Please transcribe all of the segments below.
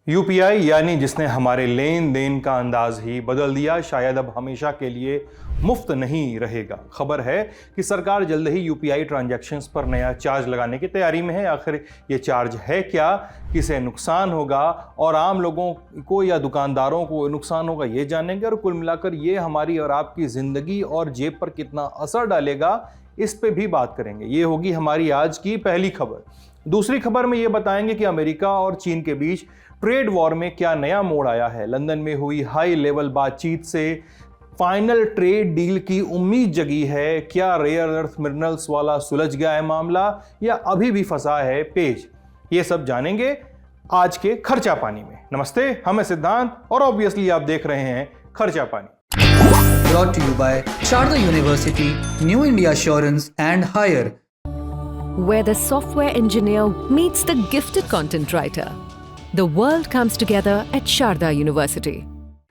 UPI यानी जिसने हमारे लेन देन का अंदाज ही बदल दिया, शायद अब हमेशा के लिए मुफ्त नहीं रहेगा। खबर है कि सरकार जल्द ही यूपीआई ट्रांजैक्शंस पर नया चार्ज लगाने की तैयारी में है। आखिर ये चार्ज है क्या, किसे नुकसान होगा और आम लोगों को या दुकानदारों को नुकसान होगा, ये जानेंगे। और कुल मिलाकर ये हमारी और आपकी ज़िंदगी और जेब पर कितना असर डालेगा, इस पे भी बात करेंगे। ये होगी हमारी आज की पहली खबर। दूसरी खबर में ये बताएंगे कि अमेरिका और चीन के बीच ट्रेड वॉर में क्या नया मोड़ आया है। लंदन में हुई हाई लेवल बातचीत से फाइनल ट्रेड डील की उम्मीद जगी है। क्या रेयर अर्थ मिनरल्स वाला सुलझ गया है मामला या अभी भी फंसा है पेज, ये सब जानेंगे आज के खर्चा पानी में। नमस्ते, हम हैं सिद्धांत और ऑब्वियसली आप देख रहे हैं खर्चा पानी। Brought to you by Sharda University, New India Assurance and Hire. Where the software engineer meets the gifted content writer. The world comes together at Sharda University.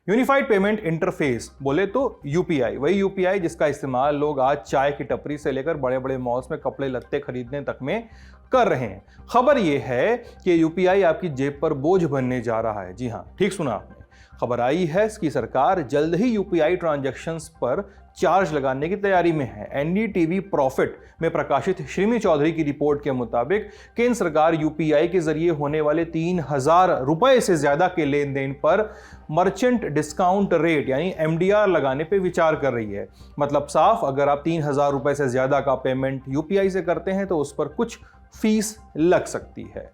Unified payment interface बोले तो UPI, वही UPI जिसका इस्तेमाल लोग आज चाय की टपरी से लेकर बड़े बड़े मॉल्स में कपड़े लत्ते खरीदने तक में कर रहे हैं। खबर यह है कि यूपीआई आपकी जेब पर बोझ बनने जा रहा है। जी हां, ठीक सुना आपने। खबर आई है कि सरकार जल्द ही यूपीआई ट्रांजैक्शंस पर चार्ज लगाने की तैयारी में है। एनडीटीवी प्रॉफिट में प्रकाशित श्रीमी चौधरी की रिपोर्ट के मुताबिक केंद्र सरकार यूपीआई के जरिए होने वाले 3,000 रुपए से ज्यादा के लेन देन पर मर्चेंट डिस्काउंट रेट यानी एमडीआर लगाने पर विचार कर रही है। मतलब साफ, अगर आप 3,000 रुपए से ज्यादा का पेमेंट यूपीआई से करते हैं तो उस पर कुछ फीस लग सकती है।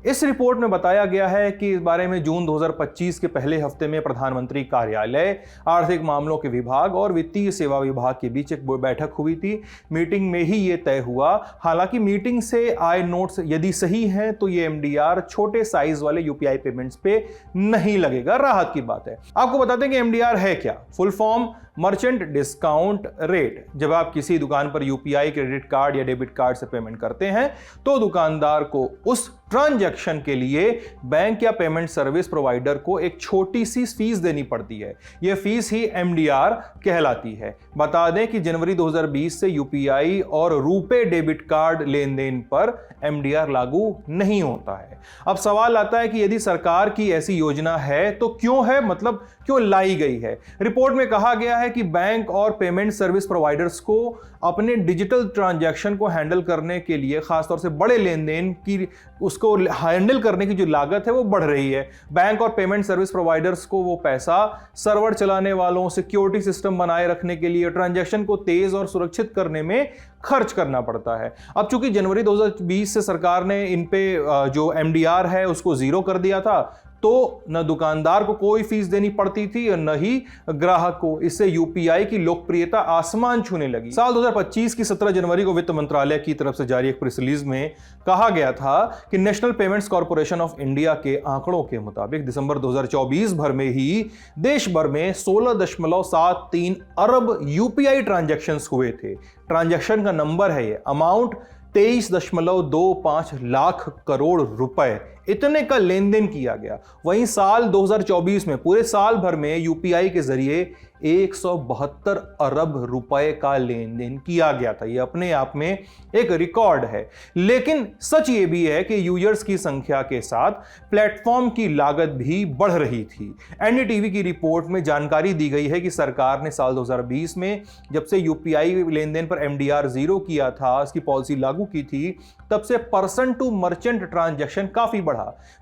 इस रिपोर्ट में बताया गया है कि इस बारे में जून 2025 के पहले हफ्ते में प्रधानमंत्री कार्यालय, आर्थिक मामलों के विभाग और वित्तीय सेवा विभाग के बीच एक बैठक हुई थी। मीटिंग में ही ये तय हुआ। हालांकि मीटिंग से आए नोट्स यदि सही हैं तो ये एमडीआर छोटे साइज वाले यूपीआई पेमेंट्स पे नहीं लगेगा। राहत की बात है। आपको बताते हैं कि एमडीआर है क्या। Full form merchant discount rate. जब आप किसी दुकान पर यूपीआई, क्रेडिट कार्ड या डेबिट कार्ड से पेमेंट करते हैं तो दुकानदार को उस ट्रांजैक्शन के लिए बैंक या पेमेंट सर्विस प्रोवाइडर को एक छोटी सी फीस देनी पड़ती है। यह फीस ही एमडीआर कहलाती है। बता दें कि जनवरी 2020 से यूपीआई और रुपे डेबिट कार्ड लेन देन पर एमडीआर लागू नहीं होता है। अब सवाल आता है कि यदि सरकार की ऐसी योजना है तो क्यों है, मतलब क्यों लाई गई है। रिपोर्ट में कहा गया है कि बैंक और पेमेंट सर्विस प्रोवाइडर्स को अपने डिजिटल ट्रांजैक्शन को हैंडल करने के लिए, खासतौर से बड़े लेन देन की उसको हैंडल करने की जो लागत है वो बढ़ रही है। बैंक और पेमेंट सर्विस प्रोवाइडर्स को वो पैसा सर्वर चलाने वालों, सिक्योरिटी सिस्टम बनाए रखने के लिए, ट्रांजैक्शन को तेज और सुरक्षित करने में खर्च करना पड़ता है। अब चूंकि जनवरी 2020 से सरकार ने इन पे जो एमडीआर है उसको जीरो कर दिया था, तो न दुकानदार को कोई फीस देनी पड़ती थी और न ही ग्राहक को। इससे यूपीआई की लोकप्रियता आसमान छूने लगी। साल 2025 की 17 जनवरी को वित्त मंत्रालय की तरफ से जारी एक प्रेस रिलीज में कहा गया था कि national payments corporation of India के आंकड़ों के मुताबिक दिसंबर 2024 भर में ही देश भर में 16.73 अरब यूपीआई ट्रांजैक्शंस हुए थे। ट्रांजैक्शन का नंबर है ये, अमाउंट 23.25 लाख करोड़ रुपए, इतने का लेन देन किया गया। वहीं साल 2024 में पूरे साल भर में यूपीआई के जरिए 172 अरब रुपए का लेन देन किया गया था। यह अपने आप में एक रिकॉर्ड है। लेकिन सच ये भी है कि यूजर्स की संख्या के साथ प्लेटफॉर्म की लागत भी बढ़ रही थी। एनडीटीवी की रिपोर्ट में जानकारी दी गई है कि सरकार ने साल 2020 में जब से यूपीआई लेन देन पर एमडीआर जीरो किया था, इसकी पॉलिसी लागू की थी, तब से पर्सन टू मर्चेंट ट्रांजैक्शन काफी बढ़ा।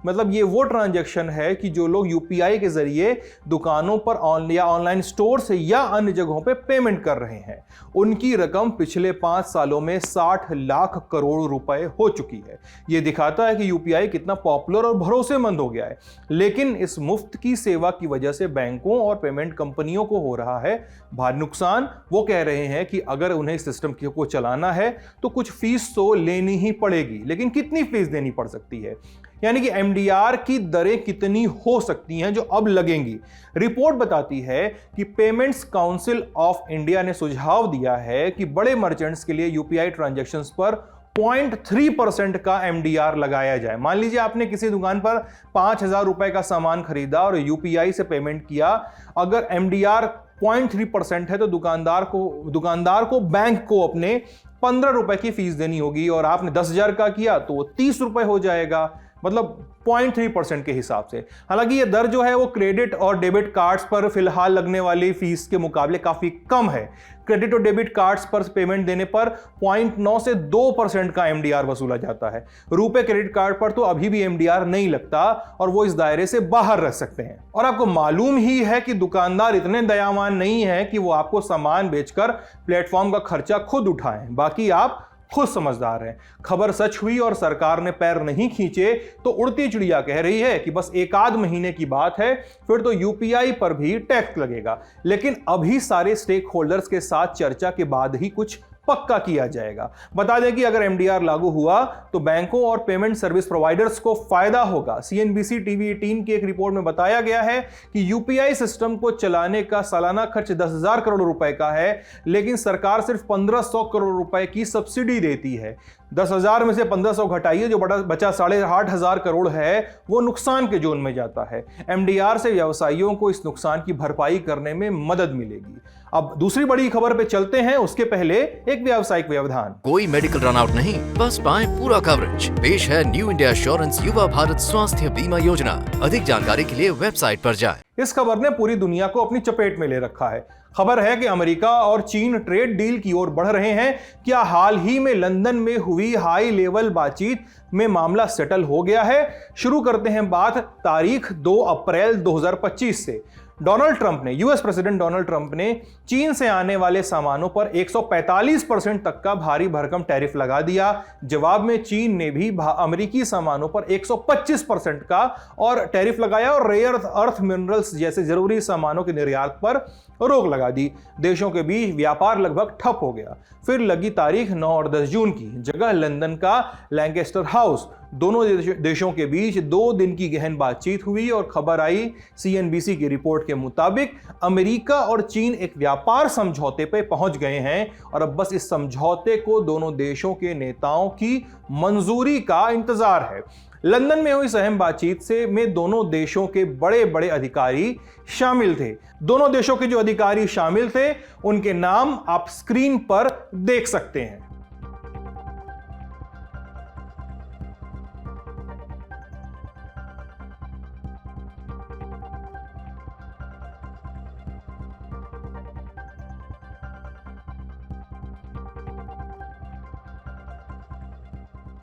मतलब ये वो ट्रांजैक्शन है कि जो लोग यूपीआई के जरिए दुकानों पर या ऑनलाइन स्टोर से या अन्य जगहों पे पेमेंट कर रहे हैं, उनकी रकम पिछले 5 सालों में 60 लाख करोड़ रुपए हो चुकी है। यह दिखाता है कि यूपीआई कितना पॉपुलर और भरोसेमंद हो गया है। लेकिन इस मुफ्त की सेवा की वजह से बैंकों और पेमेंट कंपनियों को हो रहा है भारी नुकसान। वो कह रहे हैं कि अगर उन्हें इस सिस्टम को चलाना है तो कुछ फीस तो लेनी ही पड़ेगी, लेकिन कितनी फीस देनी पड़ सकती है, यानी कि एमडीआर की दरें कितनी हो सकती हैं जो अब लगेंगी। रिपोर्ट बताती है कि पेमेंट्स काउंसिल ऑफ इंडिया ने सुझाव दिया है कि बड़े मर्चेंट्स के लिए यूपीआई ट्रांजैक्शंस पर 0.3% का एमडीआर लगाया जाए। मान लीजिए आपने किसी दुकान पर 5,000 रुपए का सामान खरीदा और यूपीआई से पेमेंट किया। अगर एमडीआर 0.3% है तो दुकानदार को बैंक को अपने 15 रुपए की फीस देनी होगी और आपने 10,000 का किया तो वो 30 रुपए हो जाएगा। मतलब 0.3% के हिसाब से। हालांकि ये दर जो है वो क्रेडिट और डेबिट कार्ड्स पर फिलहाल लगने वाली फीस के मुकाबले काफी कम है। क्रेडिट और डेबिट कार्ड्स पर पेमेंट देने पर 0.9 से 2% का एमडीआर वसूला जाता है। रुपे क्रेडिट कार्ड पर तो अभी भी एमडीआर नहीं लगता और वो इस दायरे से बाहर रह सकते हैं। और आपको मालूम ही है कि दुकानदार इतने दयावान नहीं है कि वो आपको सामान बेचकर प्लेटफॉर्म का खर्चा खुद उठाएं, बाकी आप खुद समझदार हैं। खबर सच हुई और सरकार ने पैर नहीं खींचे तो उड़ती चिड़िया कह रही है कि बस एक आध महीने की बात है, फिर तो यूपीआई पर भी टैक्स लगेगा। लेकिन अभी सारे स्टेक होल्डर्स के साथ चर्चा के बाद ही कुछ पक्का किया जाएगा। बता दें कि अगर एमडीआर लागू हुआ तो बैंकों और पेमेंट सर्विस प्रोवाइडर्स को फायदा होगा। सीएनबीसी टीवी 18 की एक रिपोर्ट में बताया गया है कि यूपीआई सिस्टम को चलाने का सालाना खर्च 10,000 करोड़ रुपए का है, लेकिन सरकार सिर्फ 1,500 करोड़ रुपए की सब्सिडी देती है। 10,000 में से 1,500 घटाइए, जो बचा 8,500 करोड़ है वो नुकसान के जोन में जाता है। एमडीआर से व्यवसायियों को इस नुकसान की भरपाई करने में मदद मिलेगी। अब दूसरी बड़ी खबर पे चलते हैं, उसके पहले एक व्यावसायिक व्यवधान। कोई मेडिकल रन आउट नहीं, बस पाएं पूरा कवरेज। पेश है न्यू इंडिया एश्योरेंस युवा भारत स्वास्थ्य बीमा योजना। अधिक जानकारी के लिए वेबसाइट पर जाएं। इस खबर ने पूरी दुनिया को अपनी चपेट में ले रखा है। खबर है कि अमेरिका और चीन ट्रेड डील की ओर बढ़ रहे हैं। क्या हाल ही में लंदन में हुई हाई लेवल बातचीत में मामला सेटल हो गया है? शुरू करते हैं बात तारीख 2 अप्रैल 2025 से। डोनाल्ड ट्रंप ने, यूएस प्रेसिडेंट डोनाल्ड ट्रंप ने चीन से आने वाले सामानों पर 145% तक का भारी भरकम टैरिफ लगा दिया। जवाब में चीन ने भी अमेरिकी सामानों पर 125% का और टैरिफ लगाया और रेयर अर्थ मिनरल्स जैसे जरूरी सामानों के निर्यात पर रोक लगा दी। देशों के बीच व्यापार लगभग ठप हो गया। फिर लगी तारीख 9 और 10 जून की। जगह लंदन का लैंकेस्टर हाउस। दोनों देशों के बीच 2 दिन की गहन बातचीत हुई और खबर आई सीएनबीसी की रिपोर्ट के मुताबिक अमेरिका और चीन एक व्यापार समझौते पे पहुंच गए हैं और अब बस इस समझौते को दोनों देशों के नेताओं की मंजूरी का इंतजार है। लंदन में हुई इस अहम बातचीत में दोनों देशों के बड़े बड़े अधिकारी शामिल थे। दोनों देशों के जो अधिकारी शामिल थे उनके नाम आप स्क्रीन पर देख सकते हैं।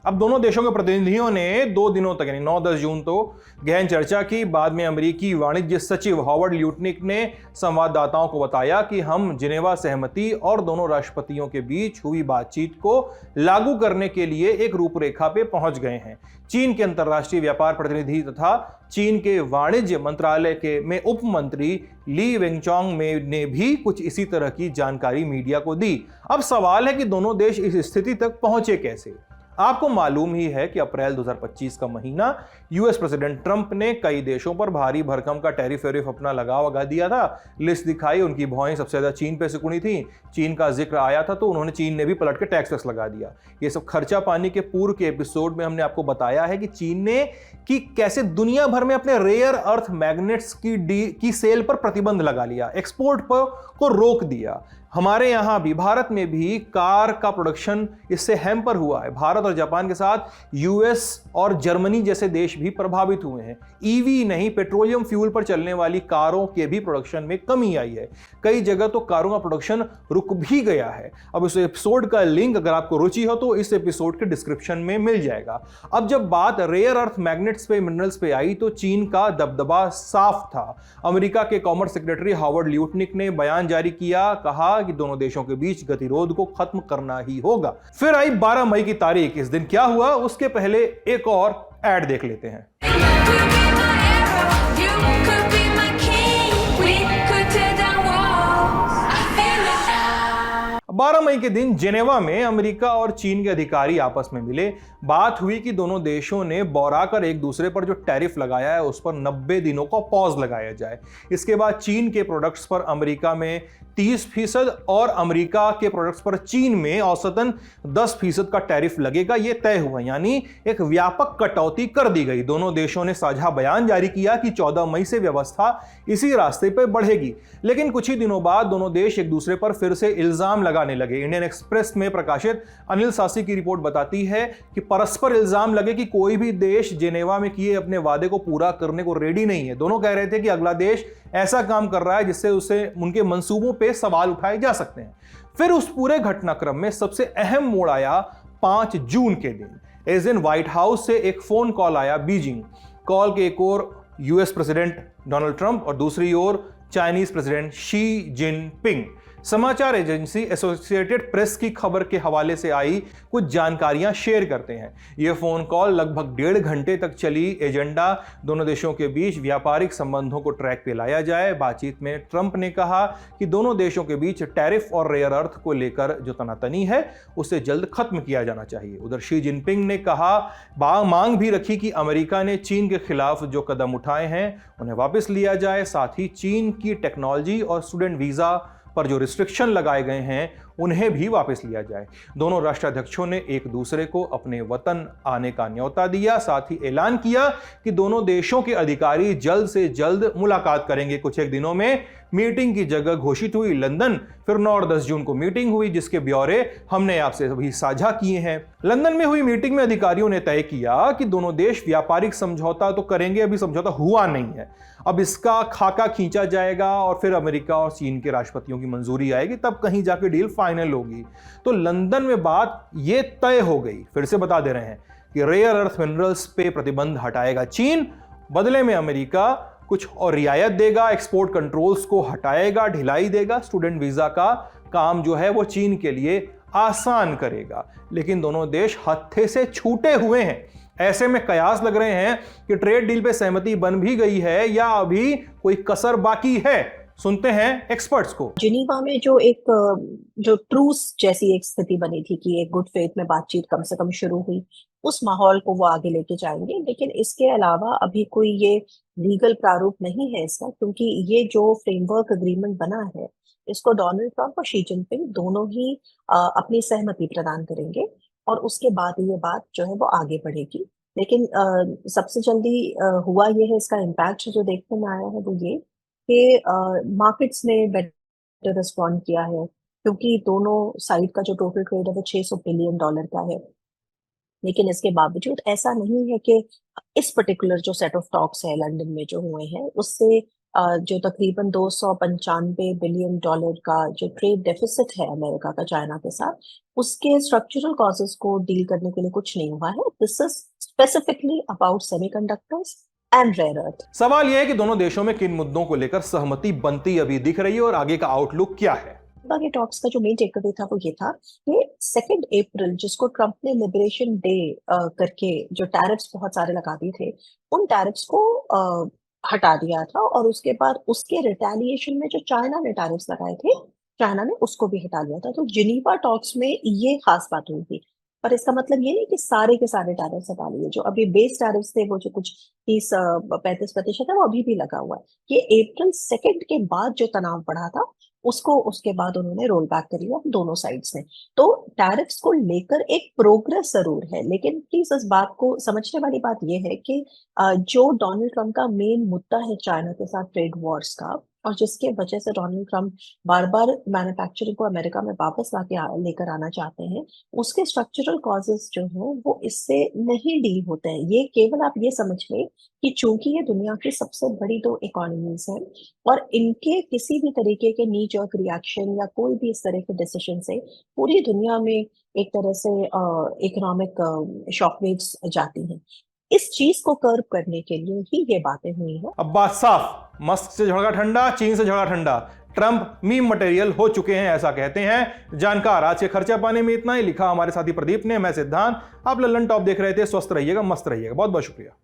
अब दोनों देशों के प्रतिनिधियों ने 2 दिनों तक यानी 9-10 जून तो गहन चर्चा की। बाद में अमेरिकी वाणिज्य सचिव हॉवर्ड ल्यूटनिक ने संवाददाताओं को बताया कि हम जिनेवा सहमति और दोनों राष्ट्रपतियों के बीच हुई बातचीत को लागू करने के लिए एक रूपरेखा पे पहुंच गए हैं। चीन के अंतर्राष्ट्रीय व्यापार प्रतिनिधि तथा चीन के वाणिज्य मंत्रालय में उप मंत्री ली वेंगचोंग ने भी कुछ इसी तरह की जानकारी मीडिया को दी। अब सवाल है कि दोनों देश इस स्थिति तक पहुंचे कैसे। आपको मालूम ही है कि अप्रैल 2025 का महीना यूएस प्रेसिडेंट ट्रंप ने कई देशों पर भारी भरकम का टैरिफ अपना लगा दिया था। लिस्ट दिखाई, उनकी भौएं सबसे ज्यादा चीन पे सिकुड़ी थी। चीन का जिक्र आया था तो चीन ने भी पलट के टैक्स लगा दिया। ये सब खर्चा पानी के पूर्व के एपिसोड में हमने आपको बताया है कि चीन ने कैसे दुनिया भर में अपने रेयर अर्थ मैग्नेट्स की सेल पर प्रतिबंध लगा लिया, एक्सपोर्ट को रोक दिया। हमारे यहां भी, भारत में भी कार का प्रोडक्शन इससे हैम्पर हुआ है। भारत और जापान के साथ यूएस और जर्मनी जैसे देश भी प्रभावित हुए हैं। ईवी नहीं, पेट्रोलियम फ्यूल पर चलने वाली कारों के भी प्रोडक्शन में कमी आई है। कई जगह तो कारों का प्रोडक्शन रुक भी गया है। अब इस एपिसोड का लिंक अगर आपको रुचि हो तो इस एपिसोड के डिस्क्रिप्शन में मिल जाएगा। अब जब बात रेयर अर्थ मैग्नेट्स पे, मिनरल्स पे आई तो चीन का दबदबा साफ था। अमेरिका के कॉमर्स सेक्रेटरी हॉवर्ड ल्यूटनिक ने बयान जारी किया, कहा कि दोनों देशों के बीच गतिरोध को खत्म करना ही होगा। फिर आई 12 मई की तारीख। इस दिन क्या हुआ उसके पहले एक और एड देख लेते हैं। 12 मई के दिन जेनेवा में अमेरिका और चीन के अधिकारी आपस में मिले। बात हुई कि दोनों देशों ने बौराकर एक दूसरे पर जो टैरिफ लगाया है उस पर 90 दिनों का पॉज लगाया जाए। इसके बाद चीन के प्रोडक्ट्स पर अमेरिका में 30% और अमेरिका के प्रोडक्ट्स पर चीन में औसतन 10% का टैरिफ लगेगा, यह तय हुआ। यानी एक व्यापक कटौती कर दी गई। दोनों देशों ने साझा बयान जारी किया कि 14 मई से व्यवस्था इसी रास्ते पर बढ़ेगी। लेकिन कुछ ही दिनों बाद दोनों देश एक दूसरे पर फिर से इल्जाम लगाने लगे। इंडियन एक्सप्रेस में प्रकाशित अनिल सासी की रिपोर्ट बताती है कि परस्पर इल्जाम लगे कि कोई भी देश जेनेवा में किए अपने वादे को पूरा करने को रेडी नहीं है। दोनों कह रहे थे कि अगला देश ऐसा काम कर रहा है जिससे उसे उनके मंसूबों पे सवाल उठाए जा सकते हैं। फिर उस पूरे घटनाक्रम में सबसे अहम मोड़ आया 5 जून के दिन। इस दिन व्हाइट हाउस से एक फोन कॉल आया बीजिंग। कॉल के एक ओर यूएस प्रेसिडेंट डोनाल्ड ट्रंप और दूसरी ओर चाइनीज प्रेसिडेंट शी जिनपिंग। समाचार एजेंसी एसोसिएटेड प्रेस की खबर के हवाले से आई कुछ जानकारियां शेयर करते हैं। यह फोन कॉल लगभग 1.5 घंटे तक चली। एजेंडा दोनों देशों के बीच व्यापारिक संबंधों को ट्रैक पे लाया जाए। बातचीत में ट्रंप ने कहा कि दोनों देशों के बीच टैरिफ और रेयर अर्थ को लेकर जो तनातनी है उसे जल्द खत्म किया जाना चाहिए। उधर शी जिनपिंग ने मांग भी रखी कि अमेरिका ने चीन के खिलाफ जो कदम उठाए हैं उन्हें वापस लिया जाए। साथ ही चीन की टेक्नोलॉजी और स्टूडेंट वीजा पर जो रिस्ट्रिक्शन लगाए गए हैं उन्हें भी वापस लिया जाए। दोनों राष्ट्राध्यक्षों ने एक दूसरे को अपने वतन आने का न्योता दिया। साथ ही ऐलान किया कि दोनों देशों के अधिकारी जल्द से जल्द मुलाकात करेंगे। कुछ एक दिनों में मीटिंग की जगह घोषित हुई लंदन। फिर 9 और 10 जून को मीटिंग हुई जिसके ब्यौरे हमने आपसे अभी साझा किए हैं। लंदन में हुई मीटिंग में अधिकारियों ने तय किया कि दोनों देश व्यापारिक समझौता तो करेंगे, अभी समझौता हुआ नहीं है। अब इसका खाका खींचा जाएगा और फिर अमेरिका और चीन के राष्ट्रपतियों की मंजूरी आएगी, तब कहीं जाके डील फाइनल होगी। तो लंदन में बात ये तय हो गई। फिर से बता दे रहे हैं कि रेयर अर्थ मिनरल्स पे प्रतिबंध हटाएगा चीन, बदले में अमेरिका कुछ और रियायत देगा, एक्सपोर्ट कंट्रोल्स को हटाएगा, ढिलाई देगा, स्टूडेंट वीजा का काम जो है वो चीन के लिए आसान करेगा। लेकिन दोनों देश हत्थे से छूटे हुए हैं। ऐसे में कयास लग रहे हैं कि ट्रेड डील पे सहमति बन भी गई है या अभी कोई कसर बाकी है। सुनते हैं एक्सपर्ट्स को। जिनीवा में जो ट्रूस जैसी एक स्थिति बनी थी कि एक गुड फेथ में बातचीत कम से कम शुरू हुई, उस माहौल को वो आगे लेके जाएंगे। लेकिन इसके अलावा अभी कोई ये लीगल प्रारूप नहीं है इसका, क्योंकि ये जो फ्रेमवर्क अग्रीमेंट बना है इसको डोनाल्ड ट्रंप और शी जिनपिंग दोनों ही अपनी सहमति प्रदान करेंगे और उसके बाद ये बात जो है वो आगे बढ़ेगी। लेकिन सबसे जल्दी हुआ ये है, इसका इम्पैक्ट जो देखने में आया है वो ये कि मार्केट्स ने बेटर रिस्पॉन्ड किया है, क्योंकि दोनों साइड का जो टोटल ट्रेड है वो $600 बिलियन का है। लेकिन इसके बावजूद ऐसा नहीं है कि इस पर्टिकुलर जो सेट ऑफ टॉक्स है लंदन में जो हुए हैं उससे जो तकरीबन $295 बिलियन का जो ट्रेड डेफिसिट है अमेरिका का चाइना के साथ, उसके स्ट्रक्चरल कॉजेस को डील करने के लिए कुछ नहीं हुआ है। This is specifically about semiconductors and rare earth. सवाल यह है कि दोनों देशों में किन मुद्दों को लेकर सहमति बनती अभी दिख रही है और आगे का आउटलुक क्या है। ये टॉक्स का जो मेन टेकअवे था वो ये था कि 2 अप्रैल जिसको ट्रंप ने लिबरेशन डे करके जो टैरिफ्स बहुत सारे लगा दिए थे, उन टैरिफ्स को हटा दिया था और उसके बाद उसके रिटेलिएशन में जो चाइना ने टैरिफ्स लगाए थे, चाइना ने उसको भी हटा लिया था। तो जिनीवा टॉक्स में ये खास बात हुई थी। पर इसका मतलब ये नहीं कि सारे के सारे टैरिफ्स हटा लिए। जो अभी बेस टैरिफ्स थे वो जो कुछ 30-35% है वो अभी भी लगा हुआ है। ये अप्रैल 2 के बाद जो तनाव बढ़ा था उसको उसके बाद उन्होंने रोल बैक कर लिया दोनों साइड्स ने। तो टैरिफ्स को लेकर एक प्रोग्रेस जरूर है, लेकिन प्लीज इस बात को समझने वाली बात यह है कि जो डोनाल्ड ट्रंप का मेन मुद्दा है चाइना के साथ ट्रेड वॉर्स का, और जिसके वजह से डोनाल्ड ट्रंप बार बार मैन्युफैक्चरिंग को अमेरिका में वापस लेकर आना चाहते हैं, उसके स्ट्रक्चरल कॉजेस जो हैं वो इससे नहीं डील होते हैं। ये केवल आप ये समझ लें कि चूंकि ये दुनिया की सबसे बड़ी 2 इकोनॉमीज हैं और इनके किसी भी तरीके के नी जर्क रिएक्शन या कोई भी इस तरह के डिसीजन से पूरी दुनिया में एक तरह से इकोनॉमिक शॉकवेव्स जाती हैं। इस चीज को कर्व करने के लिए ही ये बातें हुई हैं। अब बात साफ, मस्क से झगड़ा ठंडा, चीन से झगड़ा ठंडा, ट्रंप मीम मटेरियल हो चुके हैं ऐसा कहते हैं जानकार। आज के खर्चा पाने में इतना ही लिखा हमारे साथी प्रदीप ने। मैं सिद्धांत, आप लल्लन टॉप देख रहे थे। स्वस्थ रहिएगा, मस्त रहिएगा। बहुत बहुत शुक्रिया।